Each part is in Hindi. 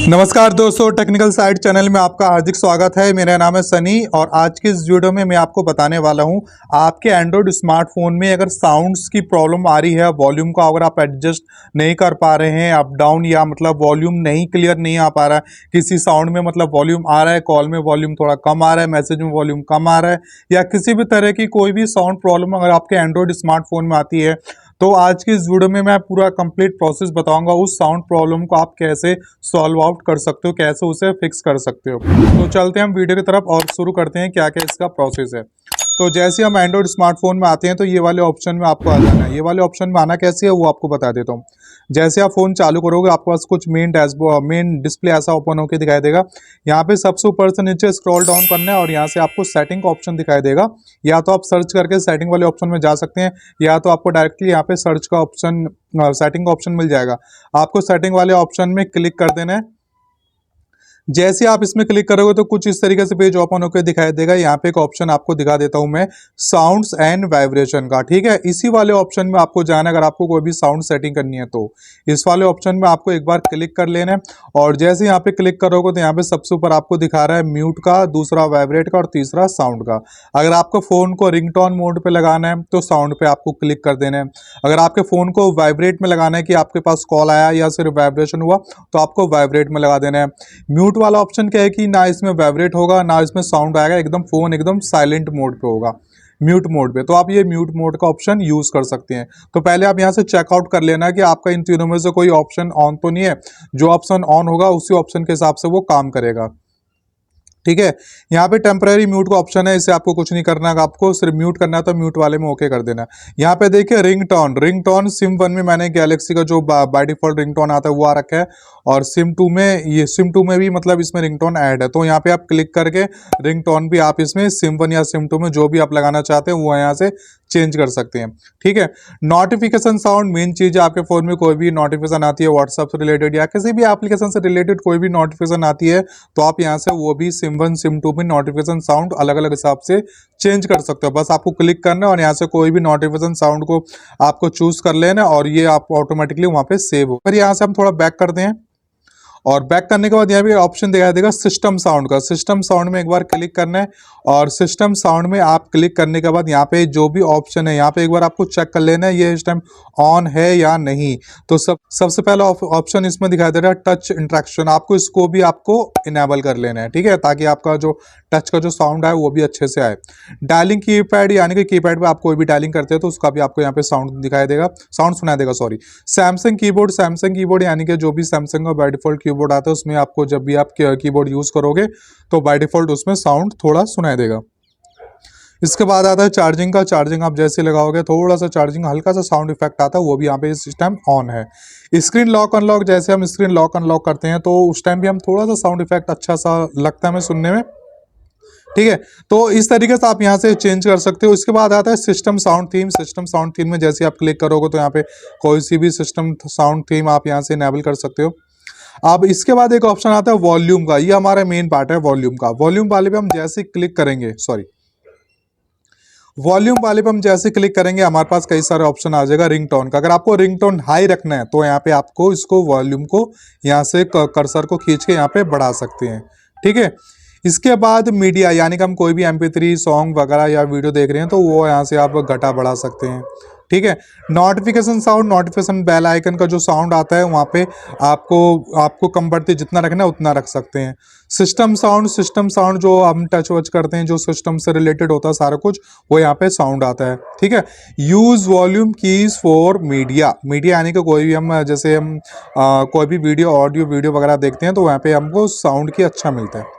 नमस्कार दोस्तों, टेक्निकल साइड चैनल में आपका हार्दिक स्वागत है। मेरा नाम है सनी और आज की इस वीडियो में मैं आपको बताने वाला हूं आपके एंड्रॉयड स्मार्टफोन में अगर साउंड्स की प्रॉब्लम आ रही है, वॉल्यूम का अगर आप एडजस्ट नहीं कर पा रहे हैं अप डाउन, या मतलब वॉल्यूम नहीं क्लियर नहीं आ पा रहा है, किसी साउंड में मतलब वॉल्यूम आ रहा है, कॉल में वॉल्यूम थोड़ा कम आ रहा है, मैसेज में वॉल्यूम कम आ रहा है, या किसी भी तरह की कोई भी साउंड प्रॉब्लम अगर आपके एंड्रॉयड स्मार्टफोन में आती है, तो आज की इस वीडियो में मैं पूरा कंप्लीट प्रोसेस बताऊंगा उस साउंड प्रॉब्लम को आप कैसे सॉल्व आउट कर सकते हो, कैसे उसे फिक्स कर सकते हो। तो चलते हैं हम वीडियो की तरफ और शुरू करते हैं क्या क्या इसका प्रोसेस है। तो जैसे हम एंड्रॉयड स्मार्टफोन में आते हैं तो ये वाले ऑप्शन में आपको आ जाना है। ये वाले ऑप्शन में आना कैसे है वो आपको बता देता हूँ। जैसे आप फोन चालू करोगे आपके पास कुछ मेन डिस्प्ले ऐसा ओपन होकर दिखाई देगा। यहाँ पे सबसे ऊपर से नीचे स्क्रॉल डाउन करना है और यहाँ से आपको सेटिंग का ऑप्शन दिखाई देगा। या तो आप सर्च करके सेटिंग वाले ऑप्शन में जा सकते हैं, या तो आपको डायरेक्टली यहाँ पे सर्च का ऑप्शन सेटिंग का ऑप्शन मिल जाएगा। आपको सेटिंग वाले ऑप्शन में क्लिक कर देना है। जैसे आप इसमें क्लिक करोगे तो कुछ इस तरीके से पेज ओपन होकर दिखाई देगा। यहाँ पे एक ऑप्शन आपको दिखा देता हूं मैं, साउंड्स एंड वाइब्रेशन का। ठीक है, इसी वाले ऑप्शन में आपको जाना है अगर आपको कोई भी साउंड सेटिंग करनी है तो इस वाले ऑप्शन में आपको एक बार क्लिक कर लेना है। और जैसे यहाँ पे क्लिक करोगे तो यहाँ पे सबसे ऊपर आपको दिखा रहा है म्यूट का, दूसरा वाइब्रेट का और तीसरा साउंड का। अगर आपको फोन को रिंगटोन मोड पे लगाना है तो साउंड पे आपको क्लिक कर देना है। अगर आपके फोन को वाइब्रेट में लगाना है कि आपके पास कॉल आया या सिर्फ वाइब्रेशन हुआ तो आपको वाइब्रेट में लगा देना है। म्यूट वाला ऑप्शन क्या है कि ना इसमें वाइब्रेट होगा ना इसमें साउंड आएगा, एकदम फोन एकदम साइलेंट मोड पे होगा, म्यूट मोड पे। तो आप ये म्यूट मोड का ऑप्शन यूज कर सकते हैं। तो पहले आप यहां से चेकआउट कर लेना कि आपका इन तीनों में से कोई ऑप्शन ऑन तो नहीं है। जो ऑप्शन ऑन होगा उसी ऑप्शन के हिसाब से वो काम करेगा। ठीक है, यहाँ पे टेम्पररी म्यूट का ऑप्शन है, इसे आपको कुछ नहीं करना है, आपको सिर्फ म्यूट करना है तो म्यूट वाले में ओके कर देना है। यहाँ पे देखिए रिंगटोन सिम 1 में मैंने गैलेक्सी का जो बाय डिफॉल्ट रिंगटोन आता है वो आ रखा है, और सिम 2 में भी मतलब इसमें रिंगटोन ऐड है। तो यहाँ पे आप क्लिक करके रिंगटोन भी आप इसमें सिम 1 या सिम 2 में जो भी आप लगाना चाहते हैं वो यहाँ से चेंज कर सकते हैं। ठीक है, नोटिफिकेशन साउंड मेन चीज है। आपके फोन में कोई भी नोटिफिकेशन आती है व्हाट्सएप से रिलेटेड या किसी भी एप्लीकेशन से रिलेटेड कोई भी नोटिफिकेशन आती है तो आप यहाँ से वो भी सिम 1 सिम 2 में नोटिफिकेशन साउंड अलग अलग हिसाब से चेंज कर सकते हो। बस आपको क्लिक करना है और यहाँ से कोई भी नोटिफिकेशन साउंड को आपको चूज कर लेना और ये आप ऑटोमेटिकली वहां पे सेव हो। फिर यहाँ से हम थोड़ा बैक करते हैं और बैक करने के बाद यहाँ पे ऑप्शन दिखाई देगा सिस्टम साउंड का। सिस्टम साउंड में एक बार क्लिक करना है और सिस्टम साउंड में आप क्लिक करने के बाद यहाँ पे जो भी ऑप्शन है यहाँ पे एक बार आपको चेक कर लेना है ये इस टाइम ऑन है या नहीं। तो सबसे पहला ऑप्शन इसमें दिखाई दे रहा है टच इंटरेक्शन, आपको इसको भी आपको इनेबल कर लेना है। ठीक है, ताकि आपका जो टच का जो साउंड है वो भी अच्छे से आए। डायलिंग कीपैड, यानी कि कीपैड पे आप कोई भी डायलिंग करते हो तो उसका भी आपको यहाँ पे साउंड दिखाई देगा, साउंड सुनाई देगा। सॉरी, सैमसंग कीबोर्ड यानी कि जो भी सैमसंग का बाय डिफॉल्ट कीबोर्ड आता है उसमें आपको जब भी आप कीबोर्ड यूज करोगे तो बाय डिफॉल्ट उसमें साउंड थोड़ा सुनाई देगा। इसके बाद आता है चार्जिंग का। चार्जिंग आप जैसे लगाओगे थोड़ा सा चार्जिंग हल्का सा साउंड इफेक्ट आता है, वो भी यहाँ पे इस टाइम ऑन है। स्क्रीन लॉक अनलॉक, जैसे हम स्क्रीन लॉक अनलॉक करते हैं तो उस टाइम भी हम थोड़ा सा साउंड इफेक्ट अच्छा सा लगता है हमें सुनने में। ठीक है, तो इस तरीके से आप यहाँ से चेंज कर सकते हो। इसके बाद आता है system sound theme. System sound theme में जैसे आप क्लिक करोगे तो यहाँ पे कोई सी भी सिस्टम साउंड थीम आप यहाँ से इनेबल कर सकते हो। अब इसके बाद एक ऑप्शन आता है वॉल्यूम का। ये हमारा मेन पार्ट है वॉल्यूम का। वॉल्यूम वाले पे हम जैसे क्लिक करेंगे वॉल्यूम वाले पे हम जैसे क्लिक करेंगे हमारे पास कई सारे ऑप्शन आ जाएगा रिंगटोन का। अगर आपको रिंगटोन हाई रखना है तो यहाँ पे आपको इसको वॉल्यूम को यहाँ से कर्सर को खींच के यहाँ पे बढ़ा सकते हैं। ठीक है, इसके बाद मीडिया, यानी कि हम कोई भी MP3 सॉन्ग वगैरह या वीडियो देख रहे हैं तो वो यहाँ से आप घटा बढ़ा सकते हैं। ठीक है, notification sound, notification bell icon का जो साउंड आता है वहाँ पे आपको कम बढ़ती जितना रखना है उतना रख सकते हैं। सिस्टम साउंड जो हम टच वच करते हैं, जो सिस्टम से रिलेटेड होता है सारा कुछ, वो यहाँ पे साउंड आता है। ठीक है, use volume keys for media यानी कि कोई भी हम जैसे हम कोई भी वीडियो ऑडियो वीडियो वगैरह देखते हैं तो वहाँ पे हमको साउंड की अच्छा मिलता है।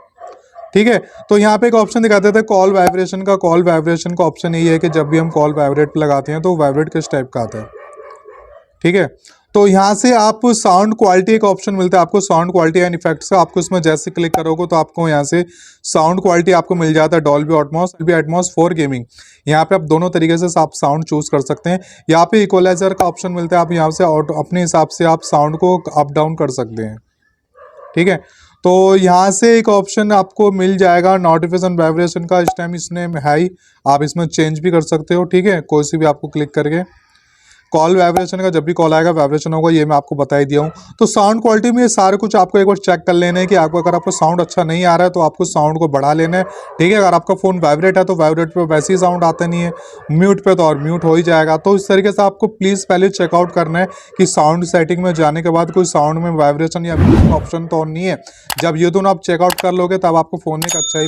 ठीक है, तो यहाँ पे एक ऑप्शन दिखा देता है कॉल वाइब्रेशन का। कॉल वाइब्रेशन का ऑप्शन यही है कि जब भी हम कॉल वाइब्रेट पे लगाते हैं तो वाइब्रेट किस टाइप का आता है। ठीक है, तो यहाँ से आप साउंड क्वालिटी एक ऑप्शन मिलता है आपको, साउंड क्वालिटी एंड इफेक्ट्स का। आपको इसमें जैसे क्लिक करोगे तो आपको यहाँ से साउंड क्वालिटी आपको मिल जाता है डॉल्बी एटमॉस फॉर गेमिंग। यहाँ पे आप दोनों तरीके से आप साउंड चूज कर सकते हैं। यहाँ पे इक्वलाइजर का ऑप्शन मिलता है, आप यहाँ से अपने हिसाब से आप साउंड को अप डाउन कर सकते हैं। ठीक है, तो यहाँ से एक ऑप्शन आपको मिल जाएगा नोटिफिकेशन वाइब्रेशन का। इस टाइम इसने हाई, आप इसमें चेंज भी कर सकते हो। ठीक है, कोई सी भी आपको क्लिक करके कॉल वाइब्रेशन का, जब भी कॉल आएगा वाइब्रेशन होगा, ये मैं आपको बता ही दिया हूँ। तो साउंड क्वालिटी में ये सारे कुछ आपको एक बार चेक कर लेना है कि आपको अगर आपको साउंड अच्छा नहीं आ रहा है तो आपको साउंड को बढ़ा लेना है, ठीक है। अगर आपका फ़ोन वाइब्रेट है तो वाइब्रेट पे वैसे ही साउंड आता नहीं है, म्यूट पे तो और म्यूट हो ही जाएगा। तो इस तरीके से आपको प्लीज़ पहले चेकआउट करना है कि साउंड सेटिंग में जाने के बाद कोई साउंड में वाइब्रेशन या म्यूट ऑप्शन तो ऑन नहीं है। जब ये दोनों आप चेकआउट कर लोगे तब आपको फ़ोन एक अच्छा ही